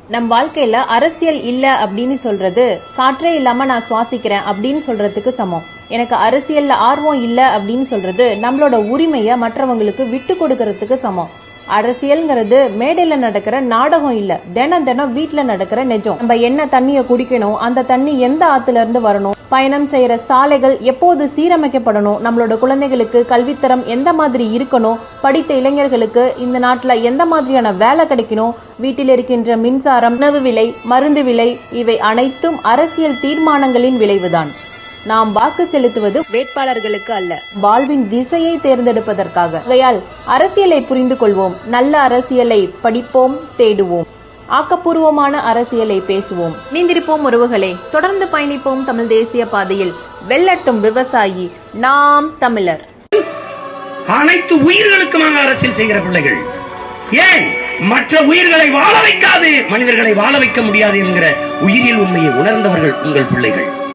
நம் வாழ்க்கையில அரசியல் இல்ல அப்படின்னு சொல்றது காற்றே இல்லாம நான் சுவாசிக்கிறேன் அப்படின்னு சொல்றதுக்கு சமம். எனக்கு அரசியல்ல ஆர்வம் இல்ல அப்படின்னு சொல்றது நம்மளோட உரிமைய மற்றவங்களுக்கு விட்டு கொடுக்கறதுக்கு சமம். அரசியல்ங்கிறது மேடையில நடக்கிற நாடகம் இல்ல, தினம் தினம் வீட்டுல நடக்கிற நிஜம். நம்ம என்ன தண்ணிய குடிக்கணும், அந்த தண்ணி எந்த ஆத்துல இருந்து வரணும், பயணம் செய்யற சாலைகள் எப்போது சீரமைக்கப்படணும், நம்மளோட குழந்தைகளுக்கு கல்வித்தரம் எந்த மாதிரி இருக்கணும், படித்த இளைஞர்களுக்கு இந்த நாட்டுல எந்த மாதிரியான வேலை கிடைக்கணும், வீட்டில் இருக்கின்ற மின்சாரம், உணவு விலை, மருந்து விலை, இவை அனைத்தும் அரசியல் தீர்மானங்களின் விளைவுதான். நாம் வாக்கு செலுத்துவது வேட்பாளர்களுக்கு அல்ல, வாழ்வின் திசையை தேர்ந்தெடுப்பதற்காக. ஆகையால் அரசியலை புரிந்து கொள்வோம், நல்ல அரசியலை படிப்போம், தேடுவோம், ஆக்கப்பூர்வமான அரசியலை பேசுவோம். நீந்திருப்போம் உறவுகளே, தொடர்ந்து பயணிப்போம் தமிழ் தேசிய பாதையில். வெல்லட்டும் விவசாயி, நாம் தமிழர். அனைத்து உயிர்களுக்குமாக அரசியல் செய்கிற பிள்ளைகள். ஏன் மற்ற உயிர்களை வாழ வைக்காது மனிதர்களை வாழ வைக்க முடியாது என்கிற உயிரியல் உண்மையை உணர்ந்தவர்கள் உங்கள் பிள்ளைகள்.